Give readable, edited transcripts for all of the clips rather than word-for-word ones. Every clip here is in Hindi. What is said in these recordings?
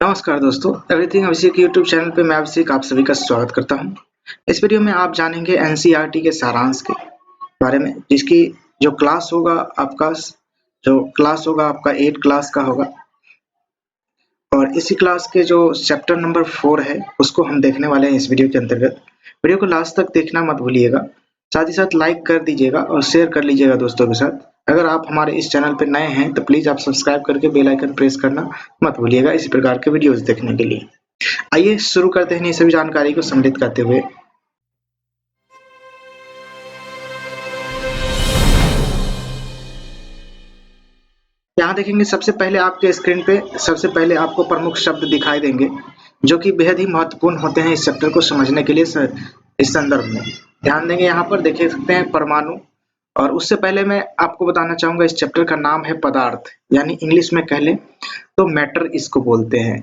नमस्कार दोस्तों, एवरीथिंग अभिषेक यूट्यूब चैनल पे मैं अभिषेक आप सभी का स्वागत करता हूं। इस वीडियो में आप जानेंगे एनसीईआरटी के सारांश के बारे में, जिसकी जो क्लास होगा आपका 8 क्लास का होगा और इसी क्लास के जो चैप्टर नंबर 4 है उसको हम देखने वाले हैं इस वीडियो के अंतर्गत। वीडियो को लास्ट तक देखना मत भूलिएगा, साथ ही साथ लाइक कर दीजिएगा और शेयर कर लीजिएगा दोस्तों के साथ। अगर आप हमारे इस चैनल पर नए हैं तो प्लीज आप सब्सक्राइब करके बेल आइकन प्रेस करना मत भूलिएगा इसी प्रकार के वीडियोस देखने के लिए। आइए शुरू करते हैं सभी जानकारी को सम्मिलित करते हुए। यहाँ देखेंगे सबसे पहले आपके स्क्रीन पे सबसे पहले आपको प्रमुख शब्द दिखाई देंगे जो कि बेहद ही महत्वपूर्ण होते हैं इस चैप्टर को समझने के लिए इस संदर्भ में। ध्यान देंगे, यहाँ पर देख सकते हैं परमाणु। और उससे पहले मैं आपको बताना चाहूंगा इस चैप्टर का नाम है पदार्थ, यानी इंग्लिश में कह लें तो मैटर इसको बोलते हैं।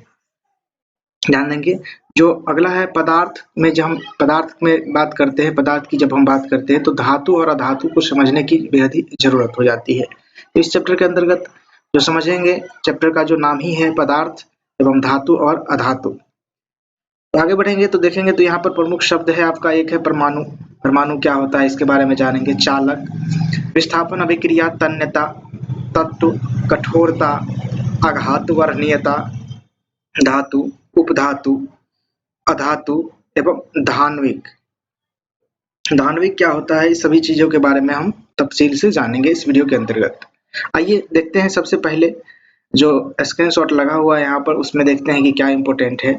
ध्यान देंगे, जो अगला है पदार्थ में, जब हम पदार्थ में बात करते हैं, पदार्थ की जब हम बात करते हैं तो धातु और अधातु को समझने की बेहद ही जरूरत हो जाती है। तो इस चैप्टर के अंतर्गत जो समझेंगे, चैप्टर का जो नाम ही है पदार्थ एवं धातु और अधातु। तो आगे बढ़ेंगे तो देखेंगे तो यहाँ पर प्रमुख शब्द है आपका, एक है परमाणु। परमाणु क्या होता है इसके बारे में जानेंगे। चालक, विस्थापन, अभिक्रिया, तन्यता, तत्व, कठोरता, आघात वर्णीयता, धातु, उपधातु, अधातु एवं धान्विक। धान्विक क्या होता है, इस सभी चीजों के बारे में हम तफसील से जानेंगे इस वीडियो के अंतर्गत। आइए देखते हैं, सबसे पहले जो स्क्रीनशॉट लगा हुआ है यहाँ पर उसमें देखते हैं कि क्या इंपॉर्टेंट है।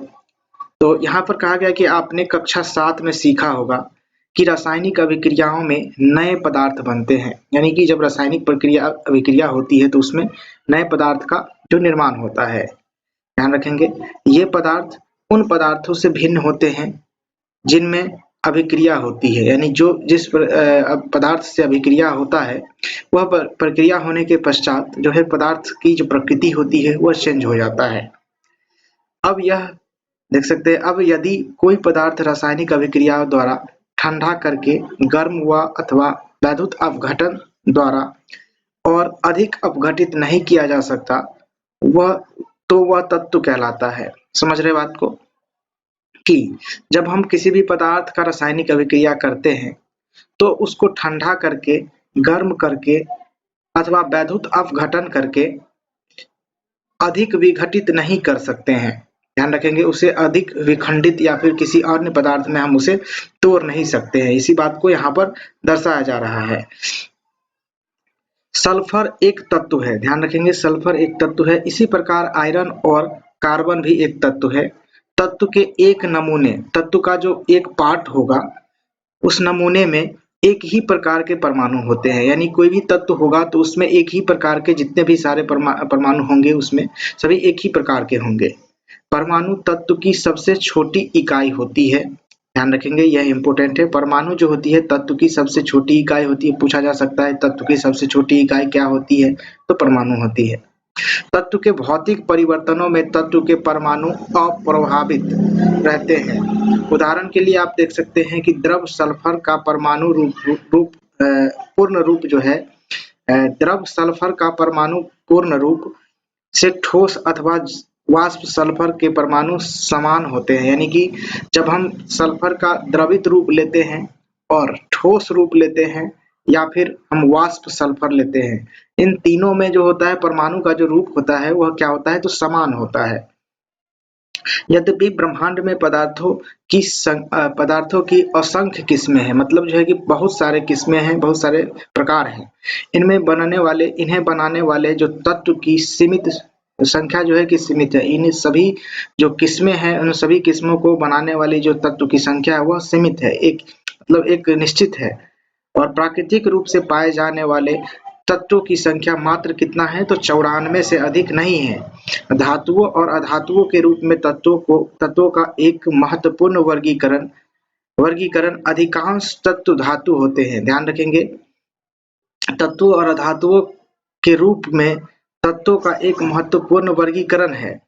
तो यहाँ पर कहा गया कि आपने कक्षा 7 में सीखा होगा कि रासायनिक अभिक्रियाओं में नए पदार्थ बनते हैं, यानी कि जब रासायनिक अभिक्रिया होती है तो उसमें नए पदार्थ का जो निर्माण होता है। ध्यान रखेंगे, ये पदार्थ उन पदार्थों से भिन्न होते हैं जिनमें अभिक्रिया होती है, यानी जो जिस पदार्थ से अभिक्रिया होता है वह प्रक्रिया होने के पश्चात जो है पदार्थ की जो प्रकृति होती है वह चेंज हो जाता है। अब यह देख सकते हैं, अब यदि कोई पदार्थ रासायनिक अभिक्रिया द्वारा ठंडा करके गर्म हुआ अथवा वैद्युत अपघटन द्वारा और अधिक अपघटित नहीं किया जा सकता वह तत्व कहलाता है। समझ रहे बात को, कि जब हम किसी भी पदार्थ का रासायनिक अभिक्रिया करते हैं तो उसको ठंडा करके, गर्म करके अथवा वैद्युत अपघटन करके अधिक विघटित नहीं कर सकते हैं। ध्यान रखेंगे, उसे अधिक विखंडित या फिर किसी अन्य पदार्थ में हम उसे तोड़ नहीं सकते हैं। इसी बात को यहाँ पर दर्शाया जा रहा है। सल्फर एक तत्व है, ध्यान रखेंगे, सल्फर एक तत्व है। इसी प्रकार आयरन और कार्बन भी एक तत्व है। तत्व के एक नमूने, तत्व का जो एक पार्ट होगा उस नमूने में एक ही प्रकार के परमाणु होते हैं, यानी कोई भी तत्व होगा तो उसमें एक ही प्रकार के जितने भी सारे परमाणु होंगे उसमें सभी एक ही प्रकार के होंगे। परमाणु तत्व की सबसे छोटी इकाई होती है। ध्यान रखेंगे, यह इंपॉर्टेंट है। परमाणु जो होती है तत्व की सबसे छोटी इकाई होती है। पूछा जा सकता है तत्व की सबसे छोटी इकाई क्या होती है, तो परमाणु होती है। तत्व के भौतिक परिवर्तनों में तत्व के परमाणु अप्रभावित रहते हैं। उदाहरण के लिए आप देख सकते हैं कि द्रव सल्फर का परमाणु पूर्ण रूप जो है, द्रव सल्फर का परमाणु पूर्ण रूप से ठोस अथवा वाष्प सल्फर के परमाणु समान होते हैं। यानी कि जब हम सल्फर का द्रवित रूप लेते हैं और ठोस रूप लेते हैं या फिर हम वाष्प सल्फर लेते हैं, इन तीनों में जो होता है परमाणु का जो रूप होता है वह क्या होता है, तो समान होता है। यद्यपि ब्रह्मांड में पदार्थों की असंख्य किस्में हैं, मतलब जो है कि बहुत सारे किस्में हैं, बहुत सारे प्रकार हैं। इन्हें बनाने वाले जो तत्व की सीमित संख्या जो है कि सीमित है। इन सभी जो किस्में हैं उन सभी किस्मों को बनाने वाली जो तत्व की संख्या है वह सीमित है, एक निश्चित है। और प्राकृतिक रूप से पाए जाने वाले तत्वों की संख्या मात्र कितना है, तो 94 से अधिक नहीं है। धातुओं और अधातुओं के रूप में तत्वों का एक महत्वपूर्ण वर्गीकरण अधिकांश तत्व धातु होते हैं। ध्यान रखेंगे, तत्वों और अधातुओं के रूप में तत्वों का एक महत्वपूर्ण वर्गीकरण है।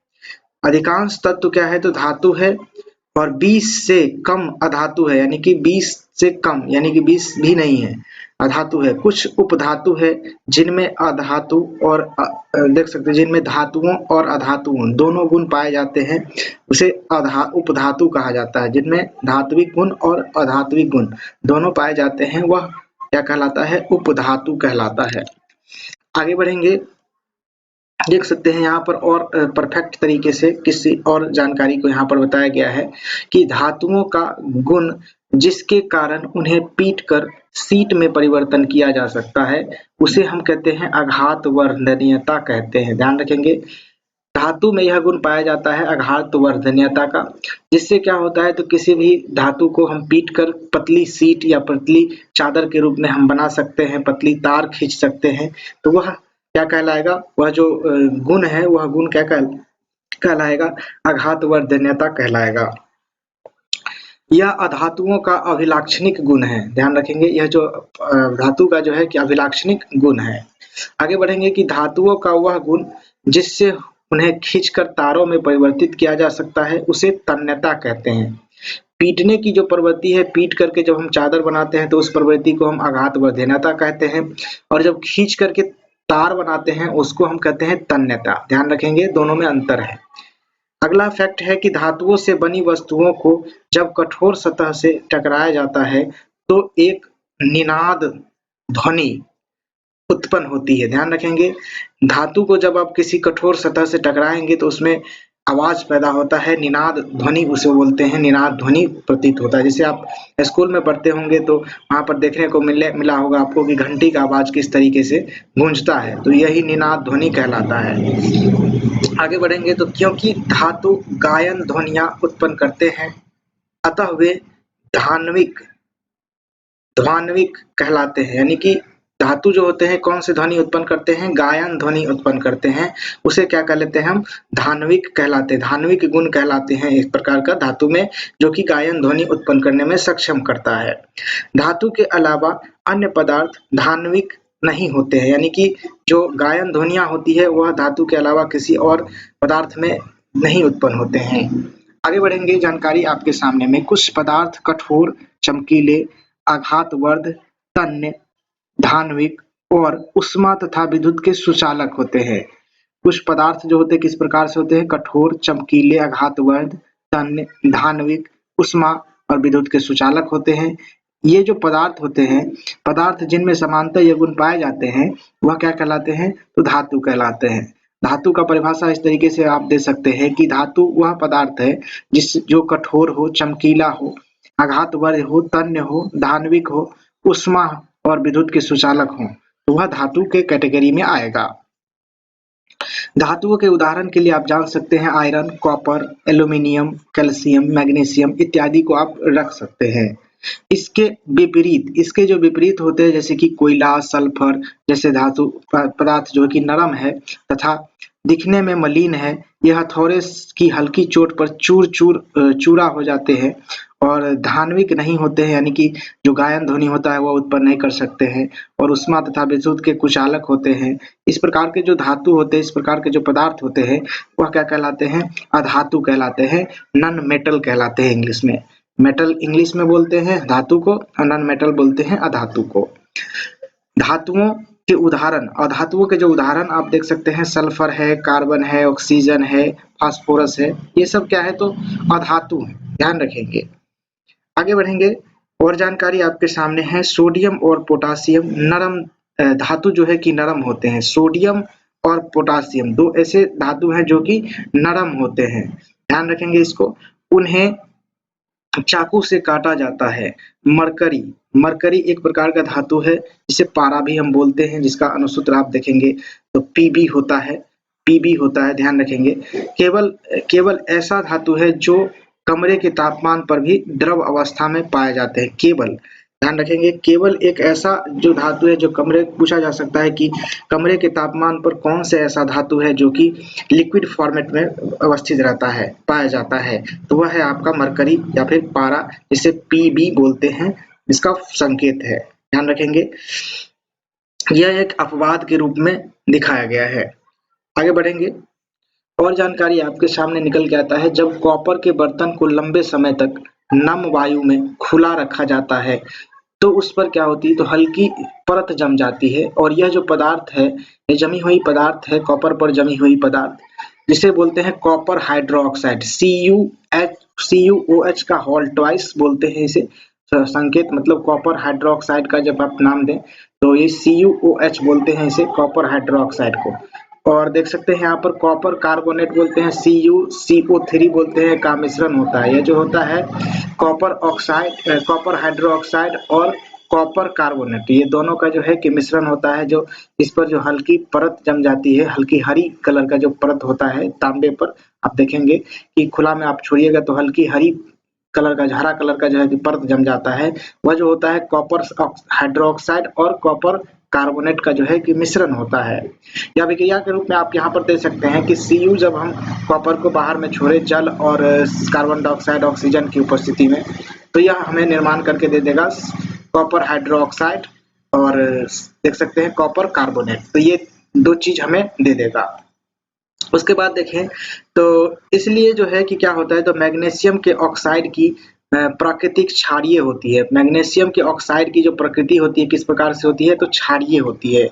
अधिकांश तत्व क्या है, तो धातु है और 20 से कम अधातु है, यानी कि 20 से कम, यानी कि 20 भी नहीं है। अधातु है। कुछ उपधातु है जिनमें अधातु और देख सकते हैं जिनमें धातुओं और अधातुओं दोनों गुण पाए जाते हैं, उसे उपधातु कहा जाता है। जिनमें धात्विक गुण और अधात्विक गुण दोनों पाए जाते हैं वह क्या कहलाता है? उपधातु कहलाता है। आगे बढ़ेंगे, देख सकते हैं यहाँ पर और परफेक्ट तरीके से किसी और जानकारी को यहाँ पर बताया गया है कि धातुओं का गुण जिसके कारण उन्हें पीटकर सीट में परिवर्तन किया जा सकता है उसे हम कहते हैं आघात वर्धनीयता कहते हैं। ध्यान रखेंगे, धातु में यह गुण पाया जाता है आघात वर्धनीयता का, जिससे क्या होता है तो किसी भी धातु को हम पीट कर पतली सीट या पतली चादर के रूप में हम बना सकते हैं, पतली तार खींच सकते हैं, तो वह क्या कहलाएगा? वह जो गुण है वह गुण क्या कहलाएगा? आघात वर्धनीयता कहलाएगा। यह अधातुओं का अभिलाक्षणिक गुण है। ध्यान रखेंगे, यह जो धातु का जो है कि अभिलाक्षणिक गुण है। आगे बढ़ेंगे कि धातुओं का वह गुण जिससे उन्हें खींचकर तारों में परिवर्तित किया जा सकता है उसे तन्यता कहते हैं। पीटने की जो प्रवृत्ति है, पीट करके जब हम चादर बनाते हैं तो उस प्रवृत्ति को हम आघात वर्धनीयता कहते हैं, और जब खींच करके तार बनाते हैं उसको हम कहते हैं तन्यता। ध्यान रखेंगे, दोनों में अंतर है। अगला फैक्ट है कि धातुओं से बनी वस्तुओं को जब कठोर सतह से टकराया जाता है तो एक निनाद ध्वनि उत्पन्न होती है। ध्यान रखेंगे, धातु को जब आप किसी कठोर सतह से टकराएंगे तो उसमें आवाज पैदा होता है, निनाद ध्वनि उसे बोलते हैं, निनाद ध्वनि प्रतीत होता है। जैसे आप स्कूल में पढ़ते होंगे तो वहां पर देखने को मिला होगा आपको कि घंटी का आवाज किस तरीके से गूंजता है, तो यही निनाद ध्वनि कहलाता है। आगे बढ़ेंगे तो क्योंकि धातु गायन ध्वनियां उत्पन्न करते हैं अतः वे धान्विक ध्वान्विक कहलाते हैं। यानी कि धातु जो होते हैं कौन से ध्वनि उत्पन्न करते हैं? गायन ध्वनि उत्पन्न करते हैं, उसे क्या कह लेते हैं हम? धान्विक कहलाते हैं, धान्विक गुण कहलाते हैं एक प्रकार का धातु में, जो कि गायन ध्वनि उत्पन्न करने में सक्षम करता है। धातु के अलावा अन्य पदार्थ धान्विक नहीं होते हैं, यानी कि जो गायन ध्वनियां होती है वह धातु के अलावा किसी और पदार्थ में नहीं उत्पन्न होते हैं। आगे बढ़ेंगे, जानकारी आपके सामने में कुछ पदार्थ कठोर, चमकीले, आघातवर्ध, तन्य, धान्विक और उष्मा तथा विद्युत के सुचालक होते हैं। कुछ पदार्थ जो होते हैं किस प्रकार से होते हैं? कठोर, चमकीले, आघातवर्ध, तन्य, धान्विक, उष्मा और विद्युत के सुचालक होते हैं। ये जो पदार्थ होते हैं, पदार्थ जिनमें समानता ये गुण पाए जाते हैं वह क्या कहलाते हैं? तो धातु कहलाते हैं। धातु का परिभाषा इस तरीके से आप दे सकते हैं कि धातु वह पदार्थ है जो कठोर हो, चमकीला हो, आघातवर्ध हो, तन्य हो, धान्विक हो, उष्मा और विद्युत के सुचालक हो, तो वह धातु के कैटेगरी में आएगा। धातुओं के उदाहरण के लिए आप जान सकते हैं iron, copper, aluminium, calcium, magnesium इत्यादि को आप रख सकते हैं। इसके जो विपरीत होते हैं जैसे कि कोयला, सल्फर जैसे धातु पदार्थ जो कि नरम है तथा दिखने में मलिन है, यह हथौड़े की हल्की चोट पर चूरा हो जाते हैं और धान्विक नहीं होते हैं, यानी कि जो गायन ध्वनि होता है वह उत्पन्न नहीं कर सकते हैं, और उष्मा तथा विद्युत के कुचालक होते हैं। इस प्रकार के जो धातु होते हैं, इस प्रकार के जो पदार्थ होते हैं वह क्या कहलाते हैं? अधातु कहलाते हैं, नॉन मेटल कहलाते हैं। इंग्लिश में मेटल इंग्लिश में बोलते हैं धातु को, और नॉन मेटल बोलते हैं अधातु को। धातुओं के उदाहरण, अधातुओं के जो उदाहरण आप देख सकते हैं, सल्फर है, कार्बन है, ऑक्सीजन है, फास्फोरस है, ये सब क्या है? तो अधातु है। ध्यान रखेंगे। आगे बढ़ेंगे, और जानकारी आपके सामने है सोडियम और पोटासियम नरम धातु जो है कि नरम होते हैं। सोडियम और पोटासियम दो ऐसे धातु हैं जो कि नरम होते हैं। ध्यान रखेंगे इसको। उन्हें चाकू से काटा जाता है। मरकरी एक प्रकार का धातु है जिसे पारा भी हम बोलते हैं, जिसका अनुसूत्र आप देखेंगे तो पीबी होता है। ध्यान रखेंगे। केवल ऐसा धातु है जो कमरे के तापमान पर भी द्रव अवस्था में पाए जाते हैं। ध्यान रखेंगे, केवल एक ऐसा जो धातु है जो पूछा जा सकता है कि कमरे के तापमान पर कौन से ऐसा धातु है जो कि लिक्विड फॉर्मेट में अवस्थित रहता है, पाया जाता है, तो वह है आपका मरकरी या फिर पारा, जिसे पीबी बोलते हैं, इसका संकेत है। ध्यान रखेंगे, यह एक अपवाद के रूप में दिखाया गया है। आगे बढ़ेंगे, और जानकारी आपके सामने निकल के आता है। जब कॉपर के बर्तन को लंबे समय तक नम वायु में खुला रखा जाता है तो उस पर क्या होती है, तो हल्की परत जम जाती है और यह जो पदार्थ है, ये जमी हुई पदार्थ है, कॉपर पर जमी हुई पदार्थ, जिसे बोलते हैं कॉपर हाइड्रोक्साइड, CuOH का होल ट्वाइस बोलते हैं इसे। संकेत मतलब कॉपर हाइड्रोक्साइड का जब आप नाम दें तो ये CuOH बोलते हैं इसे, कॉपर हाइड्रोक्साइड को। और देख सकते हैं यहाँ पर कॉपर कार्बोनेट बोलते हैं, CuCO3 बोलते हैं, का मिश्रण होता है। यह जो होता है कॉपर ऑक्साइड, कॉपर हाइड्रोक्साइड और कॉपर कार्बोनेट, ये दोनों का जो है कि मिश्रण होता है, जो इस पर जो हल्की परत जम जाती है, हल्की हरी कलर का जो परत होता है तांबे पर, आप देखेंगे कि खुला में आप छोड़िएगा तो हल्की हरी कलर का, हरा कलर का जो है कि परत जम जाता है, वह जो होता है कॉपर हाइड्रोक्साइड और कॉपर कार्बोनेट का जो है कि मिश्रण होता है। या अभिक्रिया के रूप में आप यहाँ पर दे सकते हैं कि Cu जब हम कॉपर को बाहर में छोड़े जल और कार्बन डाइऑक्साइड ऑक्सीजन की उपस्थिति में, तो यह हमें निर्माण करके दे देगा कॉपर हाइड्रोक्साइड और देख सकते हैं कॉपर कार्बोनेट, तो ये दो चीज हमें दे देगा। उसके बाद देखें तो इसलिए जो है कि क्या होता है, तो मैग्नीशियम के ऑक्साइड की प्राकृतिक क्षारीय होती है। मैग्नीशियम के ऑक्साइड की जो प्रकृति होती है किस प्रकार से होती है, तो क्षारीय होती है।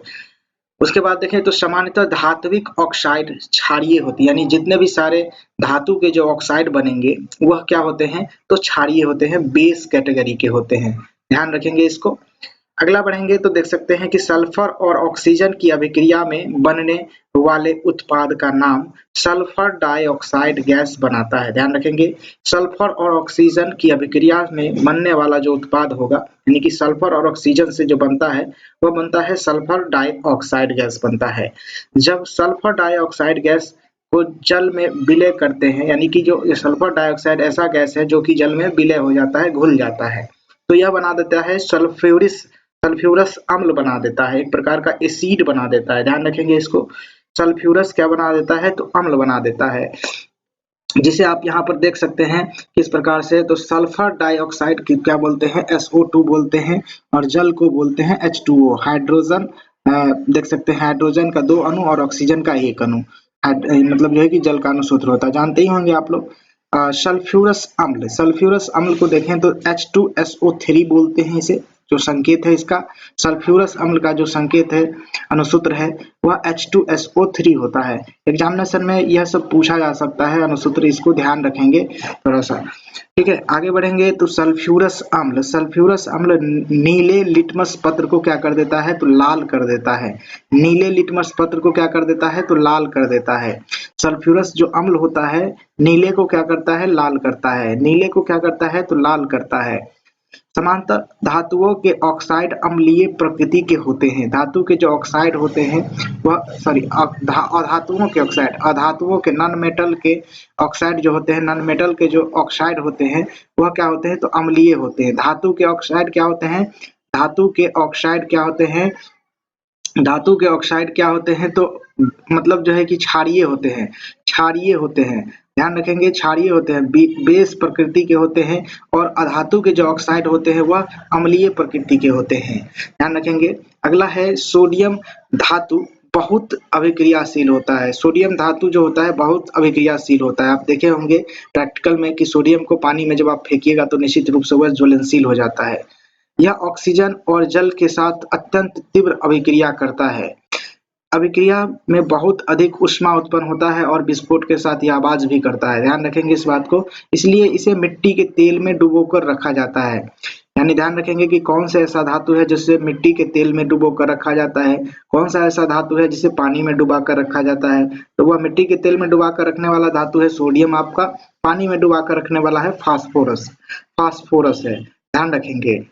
उसके बाद देखें तो सामान्यतः धात्विक ऑक्साइड क्षारीय होती है, यानी जितने भी सारे धातु के जो ऑक्साइड बनेंगे वह क्या होते हैं, तो क्षारीय होते हैं, बेस कैटेगरी के होते हैं, ध्यान रखेंगे इसको। अगला बढ़ेंगे तो देख सकते हैं कि सल्फर और ऑक्सीजन की अभिक्रिया में बनने वाले उत्पाद का नाम सल्फर डाइऑक्साइड गैस बनाता है, ध्यान रखेंगे। सल्फर और ऑक्सीजन की अभिक्रिया में बनने वाला जो उत्पाद होगा, यानी कि सल्फर और ऑक्सीजन से जो बनता है वह बनता है सल्फर डाइऑक्साइड गैस बनता है। जब सल्फर डाइऑक्साइड गैस को जल में विलय करते हैं, यानी कि जो सल्फर डाइऑक्साइड ऐसा गैस है जो कि जल में विलय हो जाता है, घुल जाता है, तो यह बना देता है सल्फ्यूरस अम्ल बना देता है, एक प्रकार का एसिड बना देता है, ध्यान रखेंगे इसको। सल्फ्यूरस क्या बना देता है, तो अम्ल बना देता है, जिसे आप यहाँ पर देख सकते हैं किस प्रकार से, तो सल्फर डाइऑक्साइड की क्या बोलते हैं, SO2 बोलते हैं, और जल को बोलते हैं H2O। हाइड्रोजन देख सकते हैं, हाइड्रोजन का 2 अणु और ऑक्सीजन का 1 अणु, मतलब जो है कि जल का अणु सूत्र होता है, जानते ही होंगे आप लोग। सल्फ्यूरस अम्ल को देखें तो H2SO3 बोलते हैं इसे, जो संकेत है इसका। सल्फ्यूरस अम्ल का जो संकेत है, अनुसूत्र है, वह H2SO3 होता है। एग्जामिनेशन में यह सब पूछा जा सकता है अनुसूत्र, इसको ध्यान रखेंगे थोड़ा सा, ठीक है। आगे बढ़ेंगे तो सल्फ्यूरस अम्ल नीले लिटमस पत्र को क्या कर देता है, तो लाल कर देता है। नीले लिटमस पत्र को क्या कर देता है, तो लाल कर देता है। सल्फ्यूरस जो अम्ल होता है नीले को क्या करता है, लाल करता है। नीले को क्या करता है, तो लाल करता है। समांतर धातुओं के ऑक्साइड अम्लीय प्रकृति के होते हैं। धातु के जो ऑक्साइड होते हैं वह अधातुओं के नॉन मेटल के ऑक्साइड जो होते हैं, नॉन मेटल के जो ऑक्साइड होते हैं वह क्या होते हैं, तो अम्लीय होते हैं। धातु के ऑक्साइड क्या होते हैं, तो मतलब जो है कि क्षारीय होते हैं, ध्यान रखेंगे, क्षारीय होते हैं, बेस प्रकृति के होते हैं, और अधातु के जो ऑक्साइड होते हैं वह अम्लीय प्रकृति के होते हैं, ध्यान रखेंगे। अगला है सोडियम धातु बहुत अभिक्रियाशील होता है। सोडियम धातु जो होता है बहुत अभिक्रियाशील होता है। आप देखे होंगे प्रैक्टिकल में कि सोडियम को पानी में जब आप फेंकिएगा तो निश्चित रूप से वह ज्वलनशील हो जाता है। यह ऑक्सीजन और जल के साथ अत्यंत तीव्र अभिक्रिया करता है। अभिक्रिया में बहुत अधिक ऊष्मा उत्पन्न होता है और विस्फोट के साथ यह आवाज भी करता है, ध्यान रखेंगे इस बात को। इसलिए इसे मिट्टी के तेल में डुबोकर रखा जाता है, यानी ध्यान रखेंगे कि कौन सा ऐसा धातु है जिसे मिट्टी के तेल में डुबोकर रखा जाता है, कौन सा ऐसा धातु है जिसे पानी में डुबा कर रखा जाता है। तो वह मिट्टी के तेल में डुबा कर रखने वाला धातु है सोडियम, आपका पानी में डुबा कर रखने वाला है फास्फोरस है, ध्यान रखेंगे।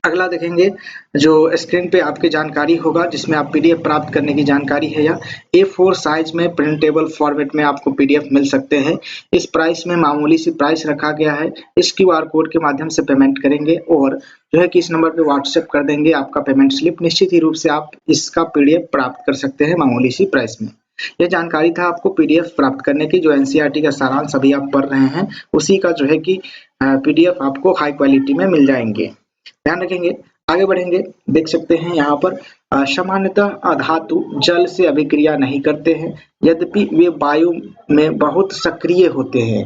अगला देखेंगे जो स्क्रीन पे आपकी जानकारी होगा, जिसमें आप पीडीएफ प्राप्त करने की जानकारी है, या A4 साइज में प्रिंटेबल फॉर्मेट में आपको पीडीएफ मिल सकते हैं। इस प्राइस में मामूली सी प्राइस रखा गया है। इस क्यूआर कोड के माध्यम से पेमेंट करेंगे और जो है कि इस नंबर पे व्हाट्सएप कर देंगे आपका पेमेंट स्लिप, निश्चित ही रूप से आप इसका पीडीएफ प्राप्त कर सकते हैं मामूली सी प्राइस में। यह जानकारी था आपको पीडीएफ प्राप्त करने की, जो एनसीईआरटी का सारांश अभी आप पढ़ रहे हैं उसी का जो है कि पीडीएफ आपको हाई क्वालिटी में मिल जाएंगे, ध्यान रखेंगे। आगे बढ़ेंगे, देख सकते हैं यहाँ पर सामान्यतः अधातु जल से अभिक्रिया नहीं करते हैं, यद्यपि वे वायु में बहुत सक्रिय होते हैं।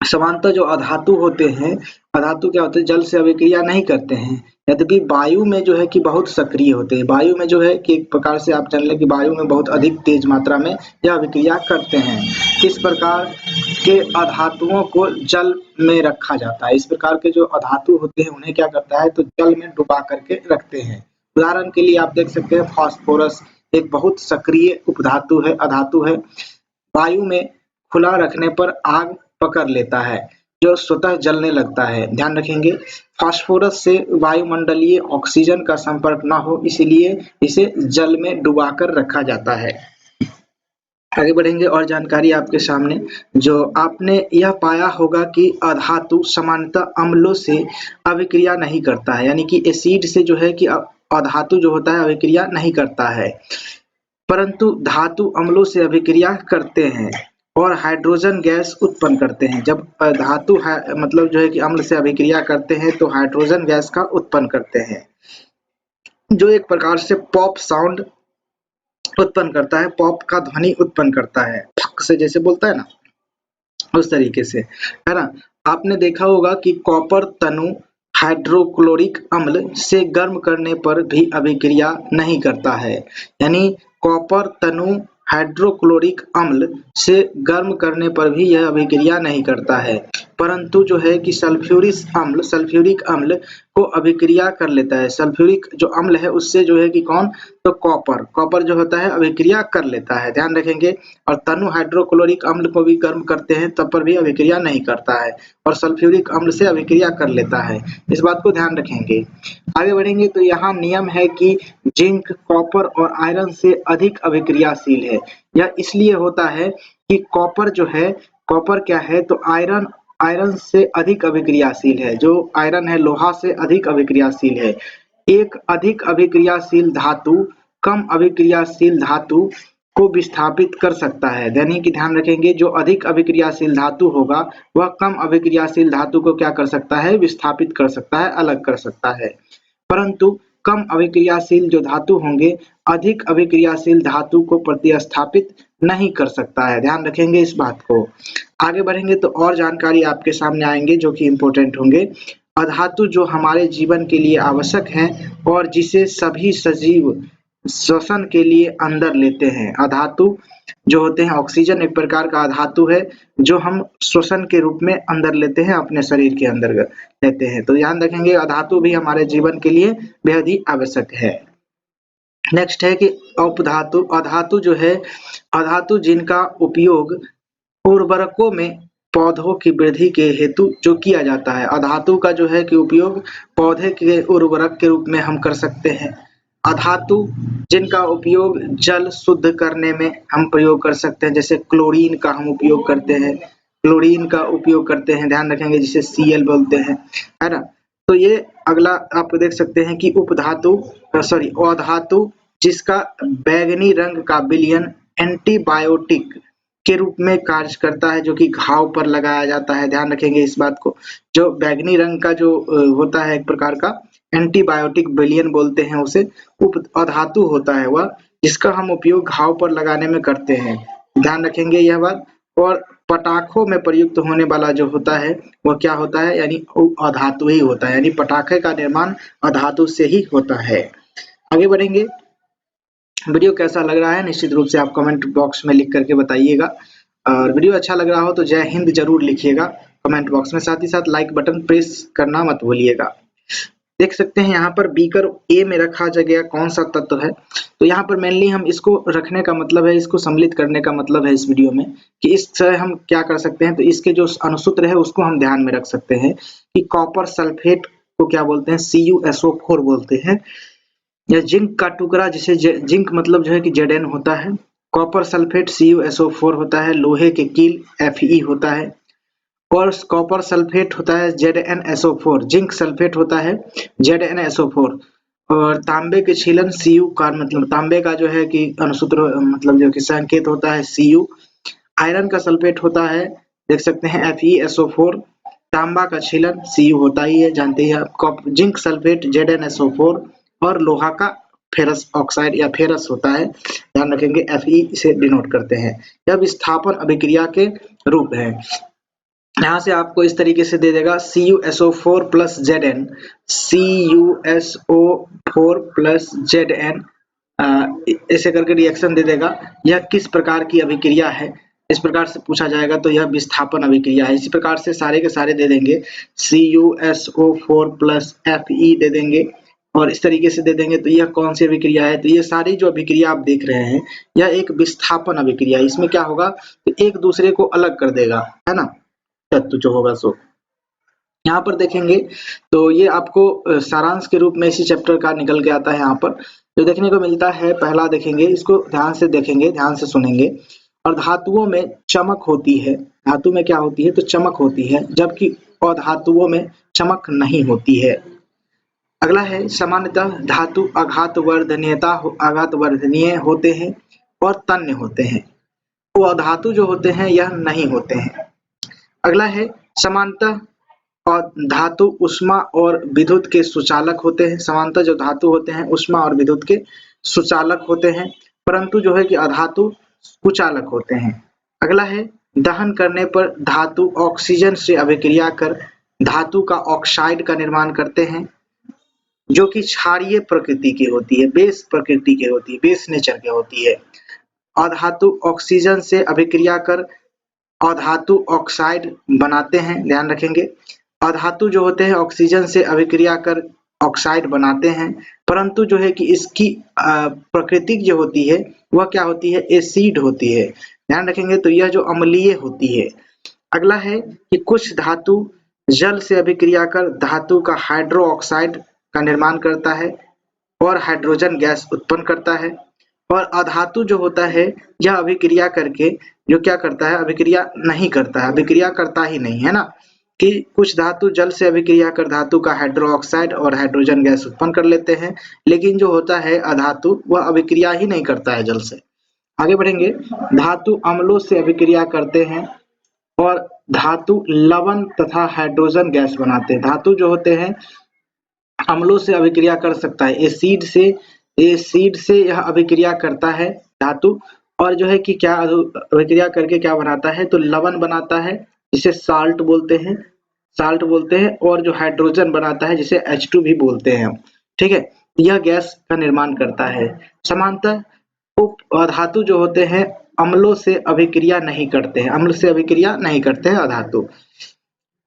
सामान्यतः जो अधातु होते हैं, अधातु क्या होते हैं, जल से अभिक्रिया नहीं करते हैं, यद्यपि वायु में जो है कि बहुत सक्रिय होते हैं। वायु में जो है कि एक प्रकार से आप जान लें कि वायु में बहुत अधिक तेज मात्रा में यह अभिक्रिया करते हैं। किस प्रकार के अधातुओं को जल में रखा जाता है, इस प्रकार के जो अधातु होते हैं उन्हें क्या करता है तो जल में डुबा करके रखते हैं। उदाहरण के लिए आप देख सकते हैं फास्फोरस एक बहुत सक्रिय उपधातु है, अधातु है। वायु में खुला रखने पर आग पकड़ लेता है, जो स्वतः जलने लगता है। ध्यान रखेंगे, फास्फोरस से वायुमंडलीय ऑक्सीजन का संपर्क न हो, इसलिए इसे जल में डुबाकर रखा जाता है। आगे बढ़ेंगे और जानकारी आपके सामने, जो आपने यह पाया होगा कि अधातु सामान्यतः अम्लों से अभिक्रिया नहीं करता है, यानी कि एसिड से जो है कि अधातु जो होता है अभिक्रिया नहीं करता है, परंतु धातु अम्लों से अभिक्रिया करते हैं और हाइड्रोजन गैस उत्पन्न करते हैं। जब धातु मतलब जो है कि अम्ल से अभिक्रिया करते हैं तो हाइड्रोजन गैस का उत्पन्न करते हैं, जो एक प्रकार से पॉप साउंड उत्पन्न करता है, पॉप का ध्वनि उत्पन्न करता है, फक से जैसे बोलता है ना, उस तरीके से, है ना। आपने देखा होगा कि कॉपर तनु हाइड्रोक्लोरिक अम्ल से गर्म करने पर भी अभिक्रिया नहीं करता है, यानी कॉपर तनु हाइड्रोक्लोरिक अम्ल से गर्म करने पर भी यह अभिक्रिया नहीं करता है, परंतु जो है कि सल्फ्यूरिक अम्ल को अभिक्रिया कर लेता है। सल्फ्यूरिक जो अम्ल है उससे जो है कि कौन, तो कॉपर जो होता है अभिक्रिया कर लेता है। ध्यान रखेंगे, और तनु हाइड्रोक्लोरिक अम्ल को भी गर्म करते हैं तब पर भी अभिक्रिया नहीं करता है, और सल्फ्यूरिक अम्ल से अभिक्रिया कर लेता है। इस बात को ध्यान रखेंगे। आगे बढ़ेंगे तो यहाँ नियम है कि जिंक, कॉपर और आयरन से अधिक अभिक्रियाशील है। यह इसलिए होता है कि कॉपर जो है, कॉपर क्या है तो आयरन से अधिक अभिक्रियाशील है। जो आयरन है लोहा से अधिक अभिक्रियाशील है। एक अधिक अभिक्रियाशील धातु कम अभिक्रियाशील धातु को विस्थापित कर सकता है, यानी कि ध्यान रखेंगे जो अधिक अभिक्रियाशील धातु होगा वह कम अभिक्रियाशील धातु को क्या कर सकता है, विस्थापित कर सकता है, अलग कर सकता है। परंतु कम अभिक्रियाशील जो धातु होंगे अधिक अभिक्रियाशील धातु को प्रतिस्थापित नहीं कर सकता है। ध्यान रखेंगे इस बात को। आगे बढ़ेंगे तो और जानकारी आपके सामने आएंगे जो कि इम्पोर्टेंट होंगे। अधातु जो हमारे जीवन के लिए आवश्यक हैं और जिसे सभी सजीव श्वसन के लिए अंदर लेते हैं। अधातु जो होते हैं, ऑक्सीजन एक प्रकार का अधातु है जो हम श्वसन के रूप में अंदर लेते हैं, अपने शरीर के अंदर लेते हैं। तो ध्यान रखेंगे अधातु भी हमारे जीवन के लिए बेहद ही आवश्यक है। नेक्स्ट है कि अपधातु, अधातु जो है, अधातु जिनका उपयोग उर्वरकों में पौधों की वृद्धि के हेतु जो किया जाता है। अधातु का जो है कि उपयोग पौधे के उर्वरक के रूप में हम कर सकते हैं। अधातु जिनका उपयोग जल शुद्ध करने में हम प्रयोग कर सकते हैं, जैसे क्लोरीन का हम उपयोग करते हैं, क्लोरीन का उपयोग करते हैं। ध्यान रखेंगे जिसे Cl बोलते हैं, है ना। तो ये अगला आप देख सकते हैं कि उपधातु अधातु जिसका बैंगनी रंग का विलयन एंटीबायोटिक के रूप में कार्य करता है, जो कि घाव पर लगाया जाता है। ध्यान रखेंगे इस बात को। जो बैंगनी रंग का जो होता है एक प्रकार का एंटीबायोटिक विलयन बोलते हैं उसे, उप अधातु होता है वह, जिसका हम उपयोग घाव पर लगाने में करते हैं। ध्यान रखेंगे यह बात। और पटाखों में प्रयुक्त होने वाला जो होता है वह क्या होता है, यानी अधातु ही होता है, यानी पटाखे का निर्माण अधातु से ही होता है। आगे बढ़ेंगे। वीडियो कैसा लग रहा है निश्चित रूप से आप कमेंट बॉक्स में लिख करके बताइएगा, और वीडियो अच्छा लग रहा हो तो जय हिंद जरूर लिखिएगा कमेंट बॉक्स में। साथ ही साथ लाइक बटन प्रेस करना मत भूलिएगा। देख सकते हैं यहाँ पर बीकर ए में रखा गया कौन सा तत्व है, तो यहाँ पर मेनली हम इसको रखने का मतलब है, इसको सम्मिलित करने का मतलब है इस वीडियो में कि इससे हम क्या कर सकते हैं, तो इसके जो अनुसूत्र है उसको हम ध्यान में रख सकते हैं कि कॉपर सल्फेट को क्या बोलते हैं, CuSO4 बोलते हैं। या जिंक का टुकड़ा जिसे जिंक मतलब जो है कि Zn होता है, कॉपर सल्फेट CuSO4 होता है, लोहे के कील Fe होता है, और कॉपर सल्फेट होता है ZnSO4, जिंक सल्फेट होता है ZnSO4, और तांबे के छीलन Cu का मतलब तांबे का जो है कि अनुसूत्र मतलब जो कि संकेत होता है Cu। आयरन का सल्फेट होता है, देख सकते हैं FeSO4, तांबा का छीलन Cu होता ही है, जानते ही आप। जिंक सल्फेट ZnSO4 और लोहा का फेरस ऑक्साइड या फेरस होता है, ध्यान रखेंगे Fe से डिनोट करते हैं। यह विस्थापन अभिक्रिया के रूप है। यहाँ से आपको इस तरीके से दे देगा CuSO4 plus Zn, CuSO4 plus Zn, ऐसे करके रिएक्शन दे देगा। यह किस प्रकार की अभिक्रिया है, इस प्रकार से पूछा जाएगा तो यह विस्थापन अभिक्रिया है। इसी प्रकार से सारे के सारे दे देंगे, CuSO4 प्लस Fe दे देंगे और इस तरीके से दे देंगे। तो यह कौन सी अभिक्रिया है, तो ये सारी जो अभिक्रिया आप देख रहे हैं यह एक विस्थापन अभिक्रिया है। इसमें क्या होगा, तो एक दूसरे को अलग कर देगा, है ना, तत्व जो होगा सो। यहाँ पर देखेंगे तो ये आपको सारांश के रूप में इसी चैप्टर का निकल के आता है। यहाँ पर जो देखने को मिलता है, पहला देखेंगे, इसको ध्यान से देखेंगे, ध्यान से सुनेंगे। और धातुओं में चमक होती है, धातु में क्या होती है, तो चमक होती है, जबकि अधातुओं में चमक नहीं होती है। अगला है सामान्यतः धातु आघातवर्धनीय होते हैं और तन्य होते हैं, वो अधातु जो होते हैं यह नहीं होते हैं। अगला है समानतः और धातु उष्मा और विद्युत के सुचालक होते हैं। समानतः जो धातु होते हैं उष्मा और विद्युत के सुचालक होते हैं, परंतु जो है कि अधातु कुचालक होते हैं। अगला है दहन करने पर धातु ऑक्सीजन से अभिक्रिया कर धातु का ऑक्साइड का निर्माण करते हैं, जो कि क्षारीय प्रकृति की होती है, बेस प्रकृति की होती है, बेस नेचर की होती है। अधातु ऑक्सीजन से अभिक्रिया कर अधातु ऑक्साइड बनाते हैं, ध्यान रखेंगे। अधातु जो होते हैं ऑक्सीजन से अभिक्रिया कर ऑक्साइड बनाते हैं, परंतु जो है कि इसकी प्रकृति जो होती है वह क्या होती है, एसिड होती है, ध्यान रखेंगे। तो यह जो अम्लीय होती है। अगला है कि कुछ धातु जल से अभिक्रिया कर धातु का हाइड्रो ऑक्साइड का निर्माण करता है और हाइड्रोजन गैस उत्पन्न करता है। और अधातु जो होता है यह अभिक्रिया करके जो क्या करता है, अभिक्रिया नहीं करता है, अभिक्रिया करता ही नहीं है ना, कि कुछ धातु जल से अभिक्रिया कर धातु का हाइड्रो ऑक्साइड और हाइड्रोजन गैस उत्पन्न कर लेते हैं, लेकिन जो होता है अधातु वह अभिक्रिया ही नहीं करता है जल से। आगे बढ़ेंगे, धातु अम्लों से अभिक्रिया करते हैं और धातु लवण तथा हाइड्रोजन गैस बनाते हैं। धातु जो होते हैं अम्लों से अभिक्रिया कर सकता है, एसिड से यह अभिक्रिया करता है धातु, और जो है कि क्या अभिक्रिया करके क्या बनाता है, तो लवण बनाता है जिसे साल्ट बोलते हैं, और जो हाइड्रोजन बनाता है जिसे H2 भी बोलते हैं हम, ठीक है। यह गैस का निर्माण करता है। समानतः उप अधातु जो होते हैं अम्लों से अभिक्रिया नहीं करते हैं, अम्ल से अभिक्रिया नहीं करते हैं अधातु।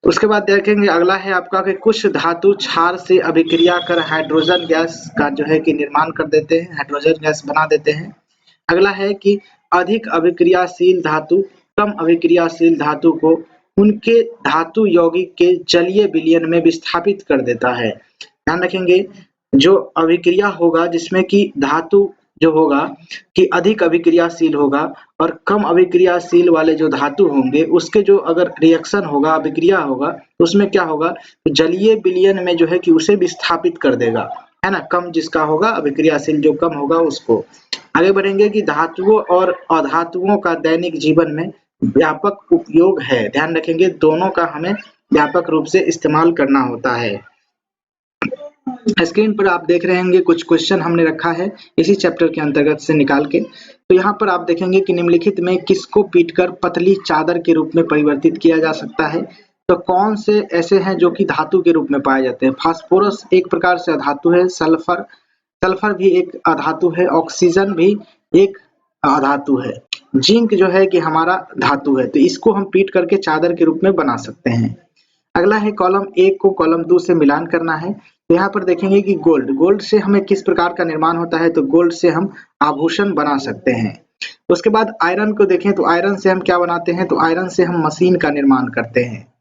उसके बाद देखेंगे, अगला है आपका कि कुछ धातु क्षार से अभिक्रिया कर हाइड्रोजन गैस का जो है कि निर्माण कर देते हैं, हाइड्रोजन गैस बना देते हैं। अगला है कि अधिक अभिक्रियाशील धातु कम अभिक्रियाशील धातु को उनके धातु यौगिक के जलीय विलयन में विस्थापित कर देता है। ध्यान रखेंगे, जो अभिक्रिया होगा जिसमें कि धातु जो होगा कि अधिक अभिक्रियाशील होगा और कम अभिक्रियाशील वाले जो धातु होंगे उसके जो अगर रिएक्शन होगा, अभिक्रिया होगा, तो उसमें क्या होगा, जलीय विलयन में जो है कि उसे विस्थापित कर देगा, है ना। कम जिसका होगा अभिक्रियाशील जो कम होगा उसको। आगे बढ़ेंगे कि धातुओं और अधातुओं का दैनिक जीवन में व्यापक उपयोग है। ध्यान रखेंगे, दोनों का हमें व्यापक रूप से इस्तेमाल करना होता है। स्क्रीन पर आप देख रहे होंगे कुछ क्वेश्चन हमने रखा है इसी चैप्टर के अंतर्गत से निकाल के। तो यहाँ पर आप देखेंगे कि निम्नलिखित में किसको पीटकर पतली चादर के रूप में परिवर्तित किया जा सकता है। तो कौन से ऐसे हैं जो कि धातु के रूप में पाए जाते हैं। फास्फोरस एक प्रकार से अधातु है, सल्फर भी एक अधातु है, ऑक्सीजन भी एक अधातु है, जिंक जो है कि हमारा धातु है। तो इसको हम पीट करके चादर के रूप में बना सकते हैं। अगला है कॉलम 1 को कॉलम 2 से मिलान करना है। तो यहाँ पर देखेंगे कि गोल्ड से हमें किस प्रकार का निर्माण होता है, तो गोल्ड से हम आभूषण बना सकते हैं। उसके बाद आयरन को देखें तो आयरन से हम क्या बनाते हैं, तो आयरन से हम मशीन का निर्माण करते हैं।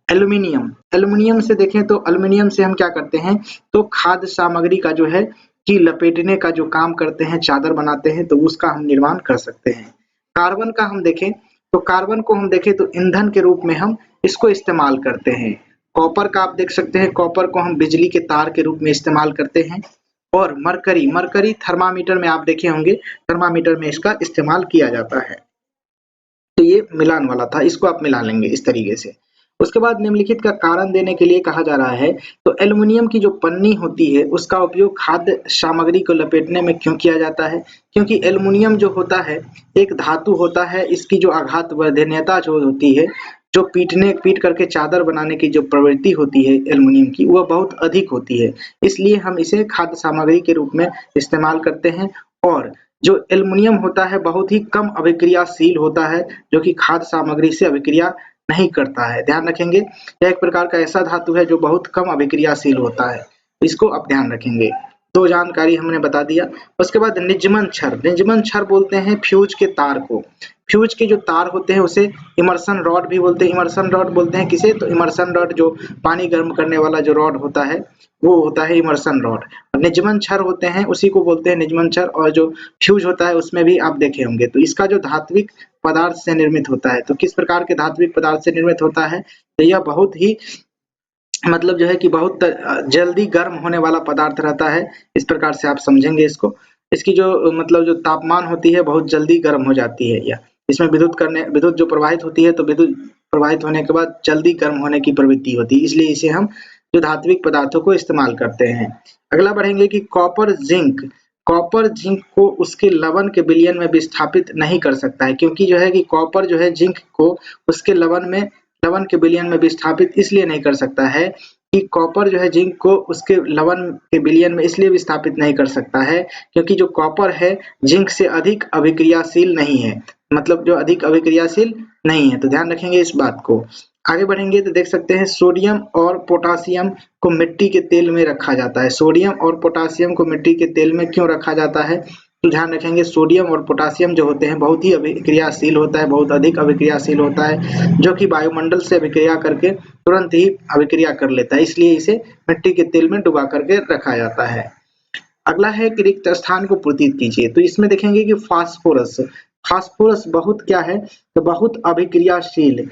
एल्युमिनियम से देखें तो एल्युमिनियम से हम क्या करते हैं, तो खाद्य सामग्री का जो है कि लपेटने का जो काम करते हैं, चादर बनाते हैं, तो उसका हम निर्माण कर सकते हैं। कार्बन का हम देखें तो कार्बन को हम देखें तो ईंधन के रूप में हम इसको इस्तेमाल करते हैं। कॉपर का आप देख सकते हैं, कॉपर को हम बिजली के तार के रूप में इस्तेमाल करते हैं। और मरकरी थर्मामीटर में आप देखे होंगे, थर्मामीटर में इसका इस्तेमाल किया जाता है। तो ये मिलान वाला था, इसको आप मिला लेंगे इस तरीके से। उसके बाद निम्नलिखित का कारण देने के लिए कहा जा रहा है। तो एल्युमिनियम की जो पन्नी होती है उसका उपयोग खाद्य सामग्री को लपेटने में क्यों किया जाता है, क्योंकि एल्युमिनियम जो होता है एक धातु होता है, इसकी जो आघातवर्धनीयता जो होती है जो पीट करके चादर बनाने की जो प्रवृत्ति होती है एल्युमिनियम की, वह बहुत अधिक होती है। इसलिए हम इसे खाद्य सामग्री के रूप में इस्तेमाल करते हैं। और जो एल्युमिनियम होता है बहुत ही कम अभिक्रियाशील होता है, जो कि खाद्य सामग्री से अभिक्रिया नहीं करता है। ध्यान रखेंगे, यह एक प्रकार का ऐसा धातु है जो बहुत कम अभिक्रियाशील होता है। इसको आप ध्यान रखेंगे। दो जानकारी हमने बता दिया। उसके बाद निजमन क्षार, निजमन क्षार बोलते हैं फ्यूज के तार को। फ्यूज के जो तार होते हैं उसे इमर्सन रॉड भी बोलते हैं। इमर्सन रॉड बोलते हैं किसे? तो इमर्सन रॉड जो पानी गर्म करने वाला जो रॉड होता है वो होता है इमर्सन रॉड। निजमन क्षार होते हैं उसी को बोलते हैं निजमन क्षार। और जो फ्यूज होता है उसमें भी आप देखे होंगे। तो इसका जो धात्विक पदार्थ से निर्मित होता है, तो किस प्रकार के धात्विक पदार्थ से निर्मित होता है? तो यह बहुत ही मतलब जो है कि बहुत जल्दी गर्म होने वाला पदार्थ रहता है। इस प्रकार से आप समझेंगे इसको। इसकी जो मतलब जो तापमान होती है बहुत जल्दी गर्म हो जाती है। यह इसमें विद्युत जो प्रवाहित होती है, तो विद्युत प्रवाहित होने के बाद जल्दी गर्म होने की प्रवृत्ति होती है, इसलिए इसे हम जो धात्विक पदार्थों को इस्तेमाल करते हैं। अगला बढ़ेंगे कि कॉपर जिंक। कॉपर जिंक को उसके लवण के विलयन में विस्थापित नहीं कर सकता है, क्योंकि जो है कि कॉपर जो है जिंक को उसके लवण के विलयन में विस्थापित इसलिए नहीं कर सकता है कि कॉपर जो है जिंक को उसके लवण के विलयन में इसलिए विस्थापित नहीं कर सकता है क्योंकि जो कॉपर है जिंक से अधिक अभिक्रियाशील नहीं है। मतलब जो अधिक अभिक्रियाशील नहीं है, तो ध्यान रखेंगे इस बात को। आगे बढ़ेंगे तो देख सकते हैं सोडियम और पोटासियम को मिट्टी के तेल में रखा जाता है। सोडियम और पोटासियम को मिट्टी के तेल में क्यों रखा जाता है? तो ध्यान रखेंगे सोडियम और पोटासियम जो होते हैं बहुत ही अभिक्रियाशील होता है, बहुत अधिक अभिक्रियाशील होता है, जो कि वायुमंडल से अभिक्रिया करके तुरंत ही अभिक्रिया कर लेता है, इसलिए इसे मिट्टी के तेल में डुबा करके रखा जाता है। अगला है कि रिक्त स्थान को पूर्ति कीजिए। तो इसमें देखेंगे कि फास्फोरस, फास्फोरस बहुत क्या है? तो बहुत अभिक्रियाशील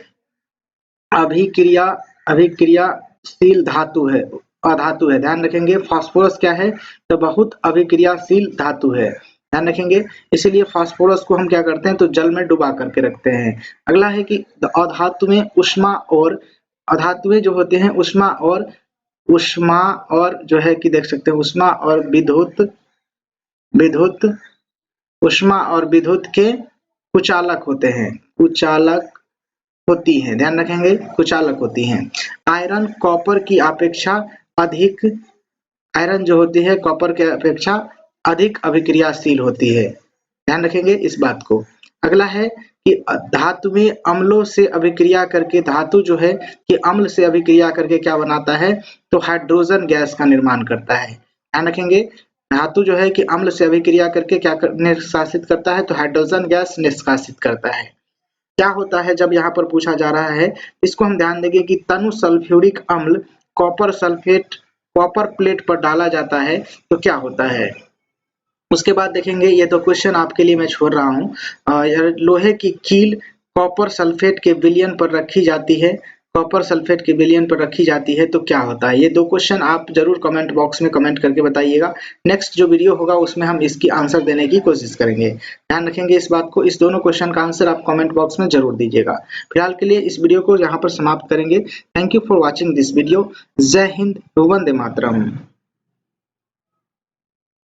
धातु है, अधातु है। ध्यान रखेंगे फास्फोरस क्या है? तो बहुत अभिक्रियाशील धातु है। ध्यान रखेंगे, इसीलिए फास्फोरस को हम क्या करते हैं? तो जल में डुबा करके रखते हैं। अगला है कि अधातुएं उष्मा और अधातुएं जो होते हैं उष्मा और जो है कि देख सकते हैं उष्मा और विद्युत उष्मा और विद्युत के कुचालक होते हैं, कुचालक होती हैं। ध्यान रखेंगे कुचालक होती हैं। आयरन कॉपर की अपेक्षा अधिक, आयरन जो होती है कॉपर के अपेक्षा अधिक अभिक्रियाशील होती है। ध्यान रखेंगे इस बात को। अगला है कि धातुएं अम्लों से अभिक्रिया करके, धातु जो है कि अम्ल से अभिक्रिया करके क्या बनाता है? तो हाइड्रोजन गैस का निर्माण करता है। ध्यान रखेंगे धातु जो है कि अम्ल से अभिक्रिया करके क्या निष्कासित करता है? तो हाइड्रोजन गैस निष्कासित करता है। क्या होता है जब यहाँ पर पूछा जा रहा है, इसको हम ध्यान देंगे कि तनु सल्फ्यूरिक अम्ल कॉपर सल्फेट कॉपर प्लेट पर डाला जाता है तो क्या होता है? उसके बाद देखेंगे, ये तो क्वेश्चन आपके लिए मैं छोड़ रहा हूँ। लोहे की कील कॉपर सल्फेट के विलयन पर रखी जाती है, कॉपर सल्फेट के विलयन पर रखी जाती है तो क्या होता है? ये दो क्वेश्चन आप जरूर कमेंट बॉक्स में कमेंट करके बताइएगा। नेक्स्ट जो वीडियो होगा उसमें हम इसकी आंसर देने की कोशिश करेंगे। ध्यान रखेंगे इस बात को, इस दोनों क्वेश्चन का आंसर आप कमेंट बॉक्स में जरूर दीजिएगा। फिलहाल के लिए इस वीडियो को यहाँ पर समाप्त करेंगे। Thank you for watching this video. जय हिंद, वंदे मातरम।